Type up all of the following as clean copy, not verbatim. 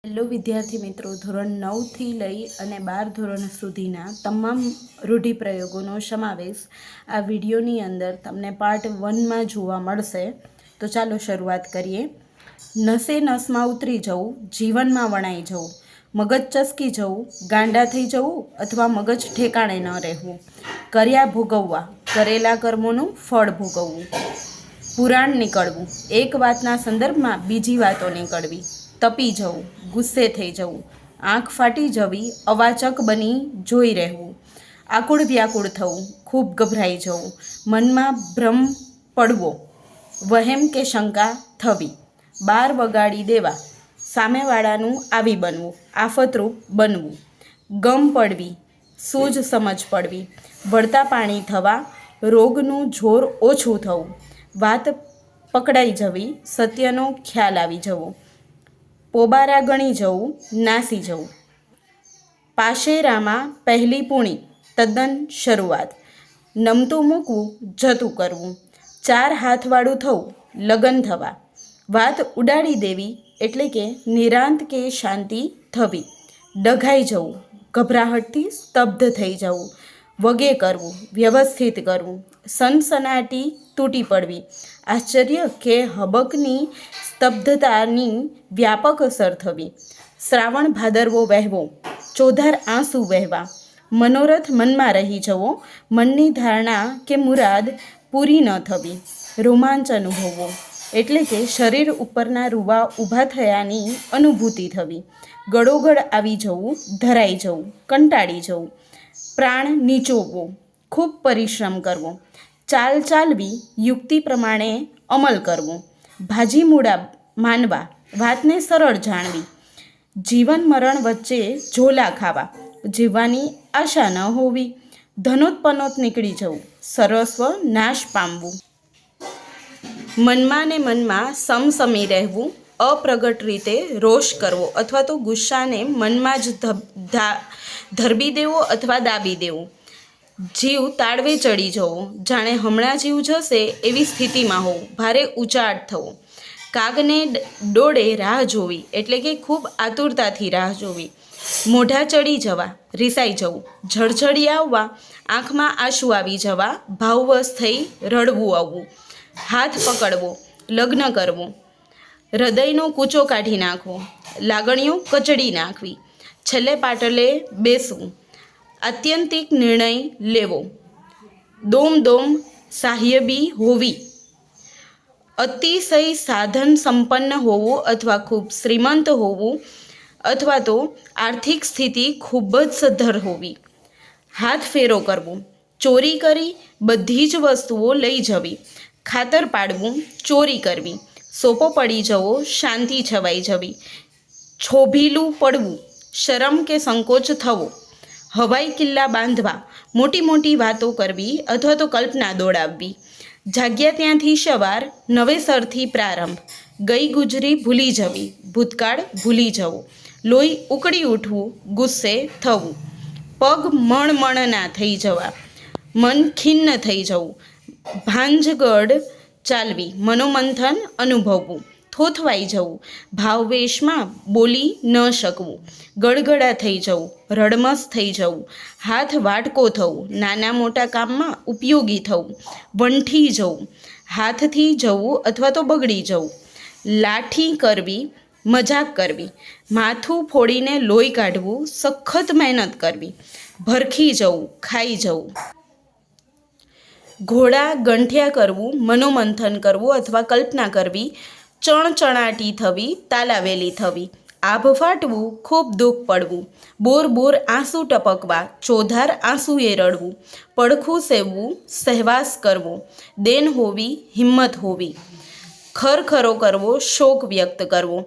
Hello વિદ્યાર્થી મિત્રો, ધોરણ 9 થી લઈ અને 12 ધોરણ સુધીના તમામ રૂઢિપ્રયોગોનો સમાવેશ આ વિડીયોની અંદર તમને પાર્ટ 1માં જોવા મળશે. તો ચાલો શરૂઆત કરીએ. નસે નસમાં ઉતરી જવું, જીવનમાં વણાઈ જવું, મગજ ચસકી જવું, ગાંડા થઈ જવું અથવા મગજ ઠેકાણે ન રહેવું, કર્યા ભોગવવા, કરેલા કર્મોનું ફળ ભોગવવું, પુરાણ નીકળવું, એક વાતના સંદર્ભમાં બીજી વાતો નીકળવી, તપી જવું, ગુસ્સે થઈ જવું, આંખ ફાટી જવી, અવાચક બની જોઈ રહેવું, આકુળ વ્યાકુળ થવું, ખૂબ ગભરાઈ જવું, મનમાં ભ્રમ પડવો, વહેમ કે શંકા થવી, બાર વગાડી દેવા, સામેવાળાનું આવી બનવું, આફતરૂપ બનવું, ગમ પડવી, સૂઝ સમજ પડવી, વળતા પાણી થવા, રોગનું જોર ઓછું થવું, વાત પકડાઈ જવી, સત્યનો ખ્યાલ આવી જવો, પોબારા ગણી જવું, નાસી જવું, પાશેરામાં પહેલી પૂણી, તદ્દન શરૂઆત, નમતું મૂકવું, જતું કરવું, ચાર હાથવાળું થવું, લગન થવા, વાત ઉડાડી દેવી એટલે કે નિરાંત કે શાંતિ થવી, ડઘાઈ જવું, ગભરાહટથી સ્તબ્ધ થઈ જવું, વગે કરવું, વ્યવસ્થિત કરવું, સનસનાટી તૂટી પડવી, આશ્ચર્ય કે હબકની સ્તબ્ધતાની વ્યાપક અસર થવી, શ્રાવણ ભાદરવો વહેવો, ચોધાર આંસુ વહેવા, મનોરથ મનમાં રહી જવો, મનની ધારણા કે મુરાદ પૂરી ન થવી, રોમાંચ અનુભવવો એટલે કે શરીર ઉપરના રૂવા ઊભા થયાની અનુભૂતિ થવી, ગળોગળ આવી જવું, ધરાઈ જવું, કંટાળી જવું, પ્રાણ નીચોવવો, ખૂબ પરિશ્રમ કરવો, ચાલ ચાલવી, યુક્તિ પ્રમાણે અમલ કરવો, ભાજી મૂળા માનવા, વાતને સરળ જાણવી, જીવન મરણ વચ્ચે ઝોલા ખાવા, જીવવાની આશા ન હોવી, ધનોત્પનોત નીકળી જવું, સર્વસ્વ નાશ પામવું, મનમાં ને મનમાં સમસમી રહેવું, અપ્રગટ રીતે રોષ કરવો અથવા તો ગુસ્સાને મનમાં જ ધરબી દેવો અથવા દાબી દેવો, જીવ તાળવે ચડી જવો, જાણે હમણાં જીવ જશે એવી સ્થિતિમાં હોવું, ભારે ઉચાટ થવો, કાગને ડોળે રાહ જોવી એટલે કે ખૂબ આતુરતાથી રાહ જોવી, મોઢા ચડી જવા, રિસાઈ જવું, જળજળી આવવા, આંખમાં આંસુ આવી જવા, ભાવવશ થઈ રડવું આવવું, હાથ પકડવો, લગ્ન કરવું, હૃદયનો કૂચો કાઢી નાખવો, લાગણીઓ કચડી નાખવી, છેલ્લે પાટલે બેસવું, આત્યંતિક નિર્ણય લેવો, દોમ દોમ સાહ્યબી હોવી, અતિશય સાધન સંપન્ન હોવું અથવા ખૂબ શ્રીમંત હોવું અથવા તો આર્થિક સ્થિતિ ખૂબ જ સદ્ધર હોવી, હાથ ફેરો કરવો, ચોરી કરી બધી જ વસ્તુઓ લઈ જવી, ખાતર પાડવું, ચોરી કરવી, સોપો પડી જવો, શાંતિ છવાઈ જવી, છોભીલું પડવું, શરમ કે સંકોચ થવો, હવાઈ કિલ્લા બાંધવા, મોટી મોટી વાતો કરવી અથવા તો કલ્પના દોડાવવી, જાગ્યા ત્યાંથી સવાર, નવેસરથી પ્રારંભ, ગઈ ગુજરી ભૂલી જવી, ભૂતકાળ ભૂલી જવો, લોહી ઉકળી ઉઠવું, ગુસ્સે થવું, પગ મણમણના થઈ જવા, મન ખિન્ન થઈ જવું, ભાંજગડ ચાલવી, મનોમંથન અનુભવવું, થોથવાઈ જવું, ભાવવેશમાં બોલી ન શકવું, ગળગળા થઈ જવું, રડમસ થઈ જવું, હાથ વાટકો થવું, નાના મોટા કામમાં ઉપયોગી થવું, વંઠી જવું, હાથથી જવું અથવા તો બગડી જવું, લાઠી કરવી, મજાક કરવી, માથું ફોડીને લોહી કાઢવું, સખત મહેનત કરવી, ભરખી જવું, ખાઈ જવું, ઘોડા ગંઠિયા કરવું, મનોમંથન કરવું અથવા કલ્પના કરવી, ચણચણાટી થવી, તાલાવેલી થવી, આભ ફાટવું, ખૂબ દુઃખ પડવું, બોર બોર આંસુ ટપકવા, ચોધાર આંસુએ રડવું, પડખું સેવવું, સહેવાસ કરવો, દેન હોવી, હિંમત હોવી, ખરખરો કરવો, શોક વ્યક્ત કરવો,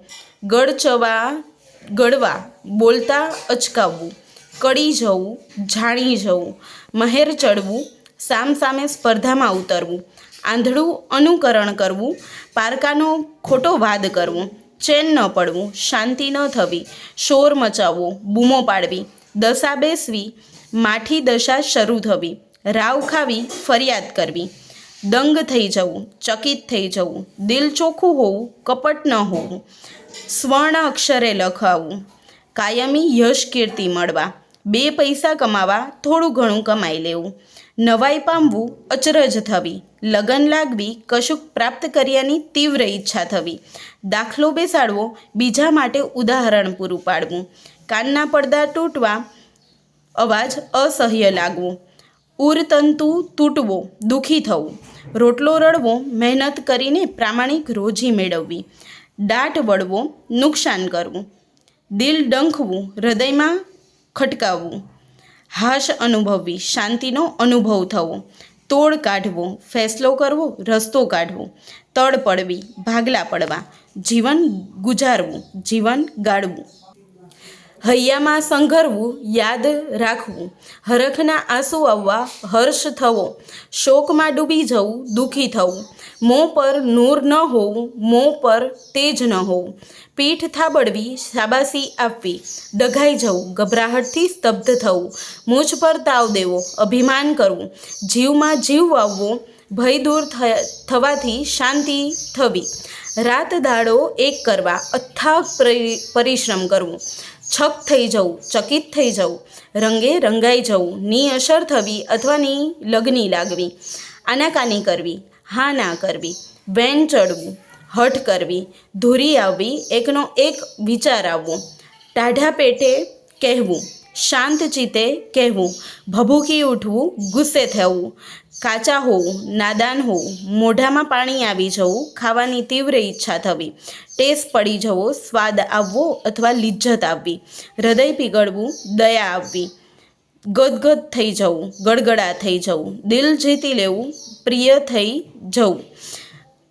ગળવા, બોલતા અચકાવવું, કડી જવું, જાણી જવું, મહેર ચડવું, સામસામે સ્પર્ધામાં ઉતરવું, આંધળું અનુકરણ કરવું, પારકાનો ખોટો વાદ કરવો, ચેન ન પડવું, શાંતિ ન થવી, શોર મચાવવો, બૂમો પાડવી, દશા બેસવી, માઠી દશા શરૂ થવી, રાવ ખાવી, ફરિયાદ કરવી, દંગ થઈ જવું, ચકિત થઈ જવું, દિલ ચોખ્ખું હોવું, કપટ ન હોવું, સ્વર્ણ અક્ષરે લખાવવું, કાયમી યશ કીર્તિ મળવા, 2 પૈસા કમાવા થોડું ઘણું કમાઈ લેવું, નવાઈ પામવું, અચરજ થવી, લગન લાગવી, કશુંક પ્રાપ્ત કર્યાની તીવ્ર ઈચ્છા થવી, દાખલો બેસાડવો, બીજા માટે ઉદાહરણ પૂરું પાડવું, કાનના પડદા તૂટવા, અવાજ અસહ્ય લાગવો, ઉરતંતુ તૂટવો, દુઃખી થવું, રોટલો રડવો, મહેનત કરીને પ્રામાણિક રોજી મેળવવી, દાટ વળવો, નુકસાન કરવું, દિલ ડંખવું, હૃદયમાં ખટકાવવું, હાશ અનુભવવી, શાંતિનો અનુભવ થવો, તોડ કાઢવો, ફેસલો કરવો, રસ્તો કાઢવો, તડ પડવી, ભાગલા પડવા, જીવન ગુજારવું, જીવન ગાળવું, હૈયામાં સંઘરવું, યાદ રાખવું, હરખના આંસુ આવવા, હર્ષ થવો, શોકમાં ડૂબી જવું, દુઃખી થવું, મોં પર નૂર ન હોવું, મોં પર તેજ ન હોવું, પીઠ થાબડવી, શાબાશી આપવી, ડઘાઈ જવું, ગભરાહટથી સ્તબ્ધ થવું, મૂછ પર તાવ દેવો, અભિમાન કરવું, જીવમાં જીવ વાવવો, ભય દૂર થવાથી શાંતિ થવી, રાત દાડો એક કરવા, અથાગ પરિશ્રમ કરવું, છક થઈ જવું, ચકિત થઈ જવું, રંગે રંગાઈ જવું, ની અસર થવી અથવા ની લગની લાગવી, આનાકાની કરવી, હા ના કરવી, વેન ચડવું, હઠ કરવી, ધૂરી આવવી, એકનો એક વિચાર આવવો, ટાઢા પેટે કહેવું, શાંત ચિત્તે કહેવું, ભભૂકી ઉઠવું, ગુસ્સે થવું, કાચા હોવું, નાદાન હોવું, મોઢામાં પાણી આવી જવું, ખાવાની તીવ્ર ઈચ્છા થવી, ટેસ પડી જવો, સ્વાદ આવવો અથવા લિજ્જત આવવી, હૃદય પીગળવું, દયા આવવી, ગદગદ થઈ જવું, ગડગડા થઈ જવું, દિલ જીતી લેવું, પ્રિય થઈ જવું,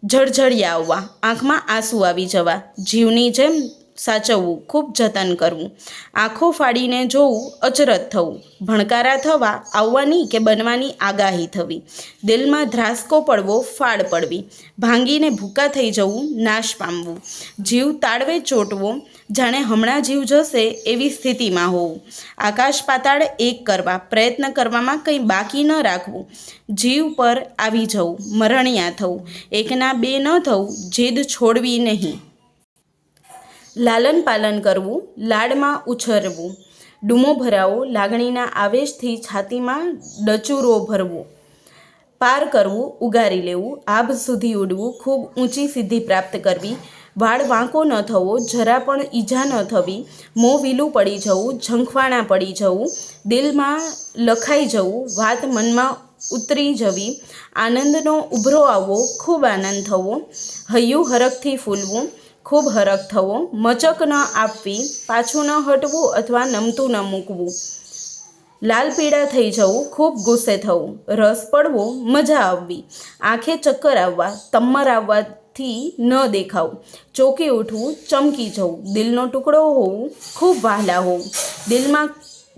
જળજળિયા આવવા, આંખમાં આંસુ આવી જવા, જીવની જેમ સાચવવું, ખૂબ જતન કરવું, આંખો ફાડીને જોવું, અચરજ થવું, ભણકારા થવા, આવવાની કે બનવાની આગાહી થવી, દિલમાં ધ્રાસકો પડવો, ફાડ પડવી, ભાંગીને ભૂકા થઈ જવું, નાશ પામવું, જીવ તાળવે ચોંટવો, જાણે હમણાં જીવ જશે એવી સ્થિતિમાં હોવું, આકાશ પાતાળ એક કરવા, પ્રયત્ન કરવામાં કંઈ બાકી ન રાખવું, જીવ પર આવી જવું, મરણિયા થવું, એકના બે ન થવું, જીદ છોડવી નહીં, લાલન પાલન કરવું, લાડમાં ઉછરવું, ડૂમો ભરાવો, લાગણીના આવેશથી છાતીમાં ડચુરો ભરવો, પાર કરવું, ઉગારી લેવું, આભ સુધી ઉડવું, ખૂબ ઊંચી સિદ્ધિ પ્રાપ્ત કરવી, વાળ વાંકો ન થવો, જરા પણ ઈજા ન થવી, મોં વીલું પડી જવું, ઝંખવાણા પડી જવું, દિલમાં લખાઈ જવું, વાત મનમાં ઉતરી જવી, આનંદનો ઉભરો આવવો, ખૂબ આનંદ થવો, હૈયું હરખથી ફૂલવું, ખૂબ હરખ થવો, મચક ન આપવી, પાછું ન હટવું અથવા નમતું ન મૂકવું, લાલ પીળા થઈ જવું, ખૂબ ગુસ્સે થવું, રસ પડવો, મજા આવવી, આંખે ચક્કર આવવા, તમ્મર આવવાથી ન દેખાવું, ચોંકી ઉઠવું, ચમકી જવું, દિલનો ટુકડો હોવું, ખૂબ વહાલા હોવું, દિલમાં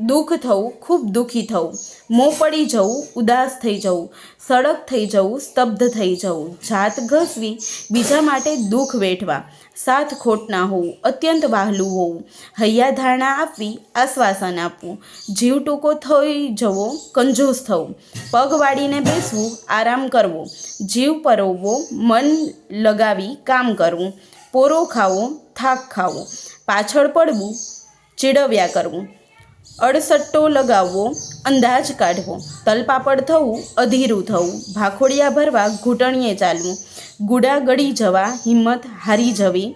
દુઃખ થવું, ખૂબ દુઃખી થવું, મોં પડી જવું, ઉદાસ થઈ જવું, સડક થઈ જવું, સ્તબ્ધ થઈ જવું, જાત ઘસવી, બીજા માટે દુઃખ વેઠવા, સાથ ખોટ ના હોવું, અત્યંત વહાલું હોવું, હૈયાધારણા આપવી, આશ્વાસન આપવું, જીવ ટૂંકો થઈ જવો, કંજૂસ થવું, પગ વાળીને બેસવું, આરામ કરવો, જીવ પરોવવો, મન લગાવી કામ કરવું, પોરો ખાવો, થાક ખાવો, પાછળ પડવું, ચીડવ્યા કરવું, અડસટ્ટો લગાવવો, અંદાજ કાઢવો, તલપાપડ થવું, અધીરું થવું, ભાખોડિયા ભરવા, ઘૂંટણીએ ચાલવું, ગુડા ગળી જવા, હિંમત હારી જવી,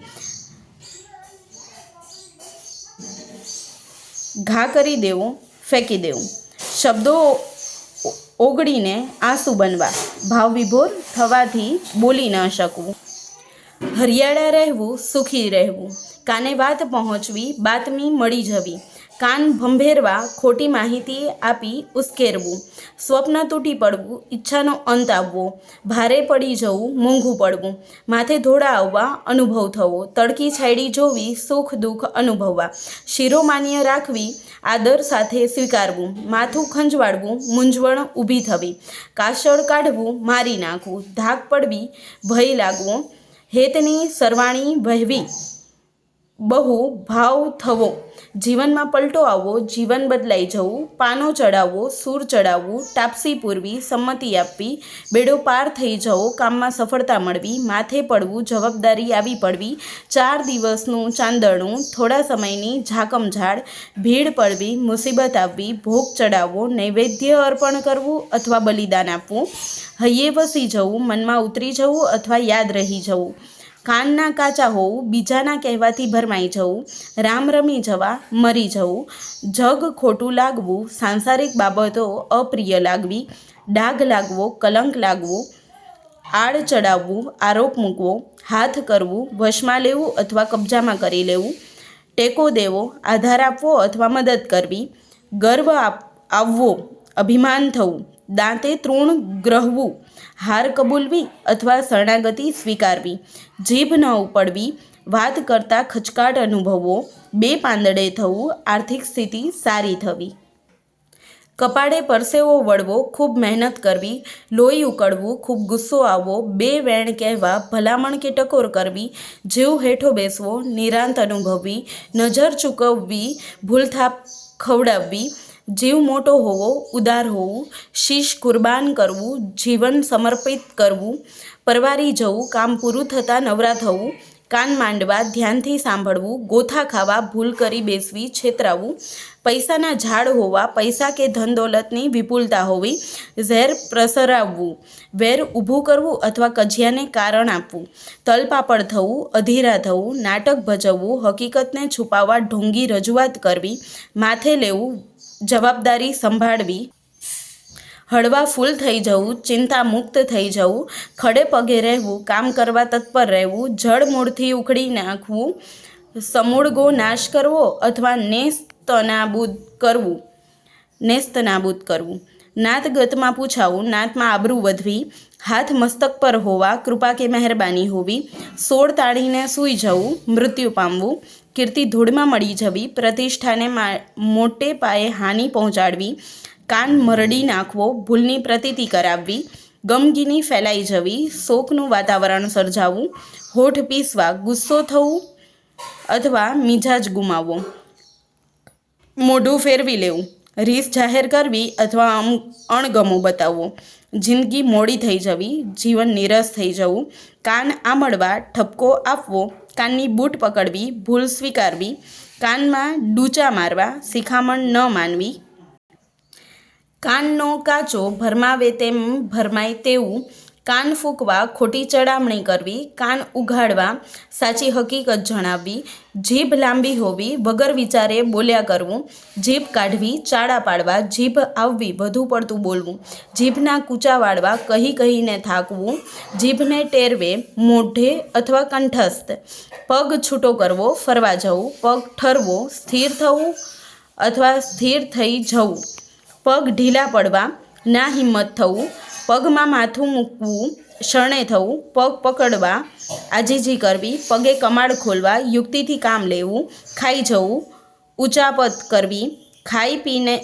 ઘા કરી દેવો, ફેંકી દેવું, શબ્દો ઓગળીને આંસુ બનવા, ભાવ વિભોર થવાથી બોલી ન શકવું, હરિયાળા રહેવું, સુખી રહેવું, કાને વાત પહોંચવી, બાતમી મળી જવી, કાન ભંભેરવા, ખોટી માહિતી આપી ઉશ્કેરવું, સ્વપ્ન તૂટી પડવું, ઈચ્છાનો અંત આવવો, ભારે પડી જવું, મોંઘું પડવું, માથે ધોળા આવવા, અનુભવ થવો, તડકી છાયડી જોવી, સુખ દુઃખ અનુભવવા, શિરોમાન્ય રાખવી, આદર સાથે સ્વીકારવું, માથું ખંજવાળવું, મૂંઝવણ ઊભી થવી, કાસળ કાઢવું, મારી નાખવું, ધાક પડવી, ભય લાગવો, હેતની સરવાણી વહેવી, બહુ ભાવ થવો, જીવનમાં પલટો આવવો, જીવન બદલાઈ જવું, પાનો ચડાવવો, સૂર ચડાવવું, ટાપસી પૂરવી, સંમતિ આપવી, બેડો પાર થઈ જવો, કામમાં સફળતા મળવી, માથે પડવું, જવાબદારી આવી પડવી, 4 દિવસનું ચાંદણું, થોડા સમયની ઝાકમઝાળ, ભીડ પડવી, મુસીબત આવવી, ભોગ ચડાવવો, નૈવેદ્ય અર્પણ કરવું અથવા બલિદાન આપવું, હૈયે વસી જવું, મનમાં ઉતરી જવું અથવા યાદ રહી જવું, કાનના કાચા હોવું, બીજાના કહેવાથી ભરમાઈ જવું, રામ રમી જવા, મરી જવું, જગ ખોટું લાગવું, સાંસારિક બાબતો અપ્રિય લાગવી, ડાઘ લાગવો, કલંક લાગવો, આડ ચડાવવું, આરોપ મૂકવો, હાથ કરવું, વશમાં લેવું અથવા કબજામાં કરી લેવું, ટેકો દેવો, આધાર આપવો અથવા મદદ કરવી, ગર્વ આવવો, અભિમાન થવું, દાંતે તૃણ ગ્રહવું, હાર કબૂલવી અથવા શરણાગતિ સ્વીકારવી, જીભ ન ઉપડવી, વાત કરતાં ખચકાટ અનુભવવો, બે પાંદડે થવું, આર્થિક સ્થિતિ સારી થવી, કપાળે પરસેવો વળવો, ખૂબ મહેનત કરવી, લોહી ઉકળવું, ખૂબ ગુસ્સો આવવો, બે વેણ કહેવા, ભલામણ કે ટકોર કરવી, જીવ હેઠો બેસવો, નિરાંત અનુભવવી, નજર ચૂકવવી, ભૂલથાપ ખવડાવવી, જીવ મોટો હોવો, ઉદાર હોવું, શીશ કુરબાન કરવું, જીવન સમર્પિત કરવું, પરવારી જવું, કામ પૂરું થતાં નવરા થવું, કાન માંડવા, ધ્યાનથી સાંભળવું, ગોથા ખાવા, ભૂલ કરી બેસવી, છેતરાવું, પૈસાના ઝાડ હોવા, પૈસા કે ધન દોલતની વિપુલતા હોવી, ઝેર પ્રસરાવવું, વેર ઊભું કરવું અથવા કજિયાને કારણ આપવું, તલપાપડ થવું, અધીરા થવું, નાટક ભજવવું, હકીકતને છુપાવવા, ઢોંગી રજૂઆત કરવી, માથે લેવું, જવાબદારી સંભાળવી, હળવા ફૂલ થઈ જવું, ચિંતા મુક્ત થઈ જવું, ખડે પગે રહેવું, કામ કરવા તત્પર રહેવું, જળ મૂળથી ઉખડી નાખવું, સમૂળગો નાશ કરવો અથવા નેસ્તનાબૂદ કરવું, નાતગતમાં પૂછાવું, નાતમાં આબરૂ વધવી, હાથ મસ્તક પર હોવા, કૃપા કે મહેરબાની હોવી, સોળ તાળીને સૂઈ જવું, મૃત્યુ પામવું, કીર્તિ ધૂળમાં મળી જવી, પ્રતિષ્ઠાને મોટે પાયે હાનિ પહોંચાડવી, કાન મરડી નાખવો, ભૂલની પ્રતીતિ કરાવવી, ગમગીની ફેલાઈ જવી, શોકનું વાતાવરણ સર્જાવવું, હોઠ પીસવા, ગુસ્સો થવું અથવા મિજાજ ગુમાવવો, મોઢું ફેરવી લેવું, રીસ જાહેર કરવી અથવા અણગમો બતાવવો, જિંદગી મોડી થઈ જવી, જીવન નીરસ થઈ જવું, કાન આમળવા, ઠપકો આપવો, કાનની બૂટ પકડવી, ભૂલ સ્વીકારવી, કાનમાં ડૂચા મારવા, શિખામણ ન માનવી, કાનનો કાચો ભરમાવે તેમ ભરમાય તેવું, કાન ફૂંકવા, ખોટી ચડામણી કરવી, કાન ઉઘાડવા, સાચી હકીકત જણાવવી, જીભ લાંબી હોવી, વગર વિચારે બોલ્યા કરવું, જીભ કાઢવી, ચાળા પાડવા, જીભ આવવી, વધુ પડતું બોલવું, જીભના કૂચા વાળવા, કહી કહીને થાકવું, જીભને ટેરવે, મોઢે અથવા કંઠસ્થ, પગ છૂટો કરવો, ફરવા જવું, પગ ઠરવો, સ્થિર થવું અથવા સ્થિર થઈ જવું, પગ ઢીલા પડવા, ના હિંમત થવું, પગમાં માથું મૂકવું, શરણે થવું, પગ પકડવા, આજીજી કરવી, પગે કમાડ ખોલવા, યુક્તિથી કામ લેવું, ખાઈ જવું, ઉચાપત કરવી, ખાઈ પીને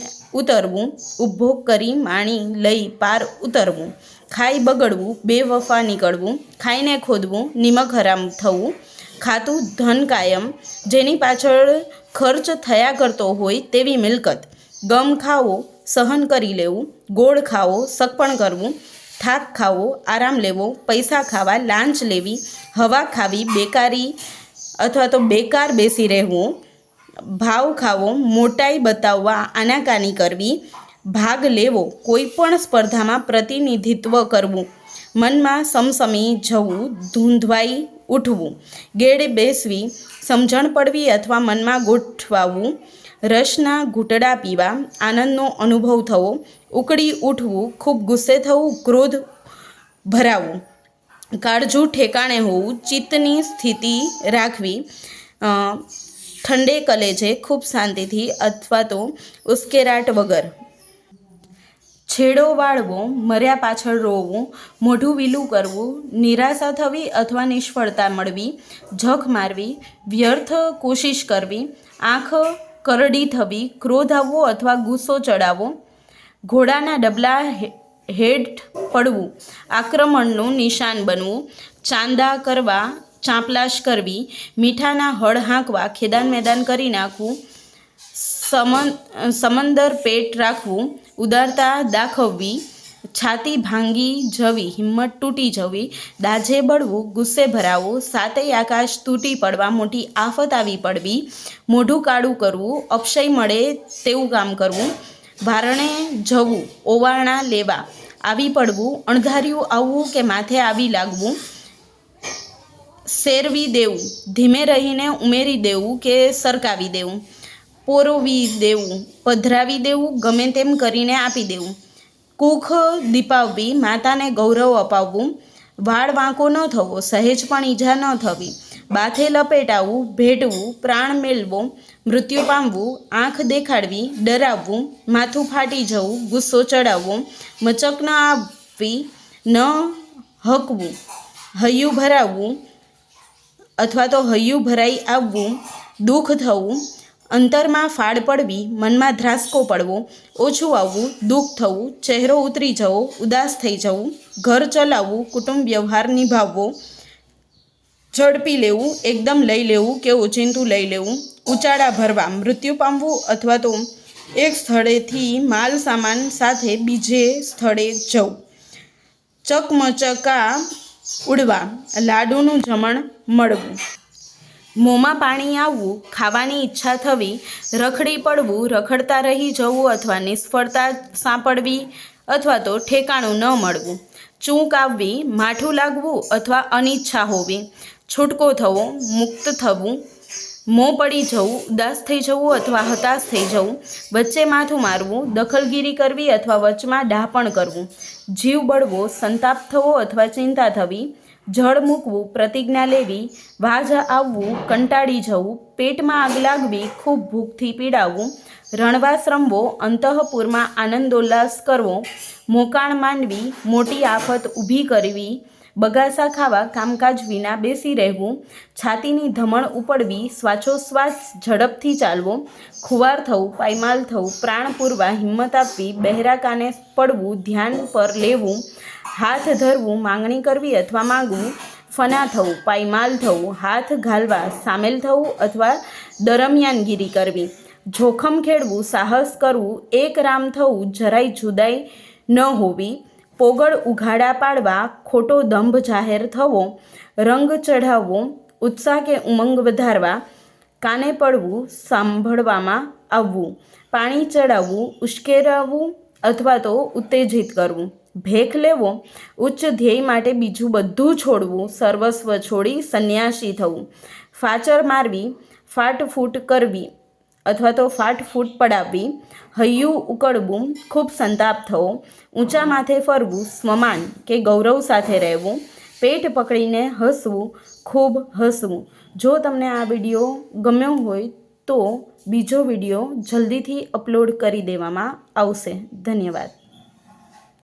ઉતરવું, ઉપભોગ કરી માણી લઈ પાર ઉતરવું, ખાઈ બગડવું, બેવફા નીકળવું, ખાઈને ખોદવું, નિમક હરામ થવું, ખાતું ધન કાયમ, જેની પાછળ ખર્ચ થયા કરતો હોય તેવી મિલકત, ગમ ખાવો, સહન કરી લેવું, ગોળ ખાવો, સગપણ કરવું, થાક ખાવો, આરામ લેવો, પૈસા ખાવા, લાંચ લેવી, હવા ખાવી, બેકારી અથવા તો બેકાર બેસી રહેવું, ભાવ ખાવો, મોટાઈ બતાવવા, આનાકાની કરવી, ભાગ લેવો, કોઈ પણ સ્પર્ધામાં પ્રતિનિધિત્વ કરવું, મનમાં સમસમી જવું, ધૂંધવાઈ ઉઠવું, ગેડે બેસવી, સમજણ પડવી અથવા મનમાં ગોઠવાવું, રસના ઘૂંટડા પીવા, આનંદનો અનુભવ થવો, ઉકળી ઉઠવું, ખૂબ ગુસ્સે થવું, ક્રોધ ભરાવું, કાળજું ઠેકાણે હોવું, ચિત્તની સ્થિતિ રાખવી, ઠંડે કલેજે ખૂબ શાંતિથી અથવા તો ઉશ્કેરાટ વગર, છેડો વાળવો, મર્યા પાછળ રોવું, મોઢું વીલું કરવું, નિરાશા થવી અથવા નિષ્ફળતા મળવી, જખ મારવી, વ્યર્થ કોશિશ કરવી, આંખ કરડી થવી, ક્રોધ આવવો અથવા ગુસ્સો ચડાવવો, ઘોડાના ડબલા હેઠ પડવું, આક્રમણનું નિશાન બનવું, ચાંદા કરવા, ચાંપલાશ કરવી, મીઠાના હળ હાંકવા, ખેદાન મેદાન કરી નાખવું, સમંદર પેટ રાખવું, ઉદારતા દાખવવી, છાતી ભાંગી જવી, હિંમત તૂટી જવી, દાજે બળવું, ગુસ્સે ભરાવું, સાતેય આકાશ તૂટી પડવા, મોટી આફત આવી પડવી, મોઢું કાળું કરવું, અપશય મળે તેવું કામ કરવું, ભારણે જવું, ઓવારણા લેવા, આવી પડવું, અણધાર્યું આવવું કે માથે આવી લાગવું, શેરવી દેવું, ધીમે રહીને ઉમેરી દેવું કે સરકાવી દેવું, પોરવી દેવું, પધરાવી દેવું, ગમે તેમ કરીને આપી દેવું, કૂખ દીપાવવી, માતાને ગૌરવ અપાવવું, વાળ વાંકો ન થવો, સહેજ પણ ઈજા ન થવી, બાથે લપેટાવું, ભેટવું, પ્રાણ મેળવો, મૃત્યુ પામવું, આંખ દેખાડવી, ડરાવવું, માથું ફાટી જવું, ગુસ્સો ચડાવવો, મચક ન આપવી, ન હકવું, હૈયું ભરાવવું અથવા તો હૈયું ભરાઈ આવવું, દુઃખ થવું, અંતરમાં ફાડ પડવી, મનમાં ધ્રાસકો પડવો, ઓછું આવવું, દુઃખ થવું, ચહેરો ઉતરી જવો, ઉદાસ થઈ જવું, ઘર ચલાવવું, કુટુંબ વ્યવહાર નિભાવવો, ઝડપી લેવું, એકદમ લઈ લેવું કે ઓચિંતું લઈ લેવું, ઉચાળા ભરવા, મૃત્યુ પામવું અથવા તો એક સ્થળેથી માલ સામાન સાથે બીજે સ્થળે જવું, ચકમચકા ઉડવા, લાડુનું જમણ મળવું, મોંમાં પાણી આવવું, ખાવાની ઈચ્છા થવી, રખડી પડવું, રખડતા રહી જવું અથવા નિષ્ફળતા સાંપડવી અથવા તો ઠેકાણું ન મળવું, ચૂંક આવવી, માઠું લાગવું અથવા અનિચ્છા હોવી, છૂટકો થવો, મુક્ત થવું, મોં પડી જવું, ઉદાસ થઈ જવું અથવા હતાશ થઈ જવું, વચ્ચે માથું મારવું, દખલગીરી કરવી અથવા વચમાં ડાપણ કરવું, જીવ બળવો, સંતાપ થવો અથવા ચિંતા થવી, જળ મૂકવું, પ્રતિજ્ઞા લેવી, વાજ આવવું, કંટાળી જવું, પેટમાં આગ લાગવી, ખૂબ ભૂખથી પીડાવવું, રણવાસ રમવો, અંતઃપુરમાં આનંદોલ્લાસ કરવો, મોકાણ માંડવી, મોટી આફત ઊભી કરવી, બગાસા ખાવા, કામકાજ વિના બેસી રહેવું, છાતીની ધમણ ઉપડવી, શ્વાસોશ્વાસ ઝડપથી ચાલવો, ખુવાર થવું, પાયમાલ થવું, પ્રાણ પૂરવા, હિંમત આપવી, બહેરા કાને પડવું, ધ્યાન પર લેવું, હાથ ધરવું, માંગણી કરવી અથવા માગવું, ફના થવું, પાયમાલ થવું, હાથ ઘાલવા, સામેલ થવું અથવા દરમિયાનગીરી કરવી, જોખમ ખેડવું, સાહસ કરવું, એક રામ થવું, જરાય જુદાઈ ન હોવી, પોગળ ઉઘાડા પાડવા, ખોટો દંભ જાહેર થવો, રંગ ચઢાવવો, ઉત્સાહ કે ઉમંગ વધારવા, કાને પડવું, સાંભળવામાં આવવું, પાણી ચડાવવું, ઉશ્કેરાવવું અથવા તો ઉત્તેજિત કરવું, ભેખ લેવો, ઉચ્ચ ધ્યેય માટે બીજું બધું છોડવું, સર્વસ્વ છોડી સંન્યાસી થવું, ફાચર મારવી, ફાટફૂટ કરવી અથવા તો ફાટફૂટ પડાવવી, હૈયું ઉકળવું, ખૂબ સંતાપ થવો, ઊંચા માથે ફરવું, સ્વમાન કે ગૌરવ સાથે રહેવું, પેટ પકડીને હસવું, ખૂબ હસવું. જો તમને આ વિડીયો ગમ્યો હોય તો બીજો વિડીયો જલ્દીથી અપલોડ કરી દેવામાં આવશે. ધન્યવાદ.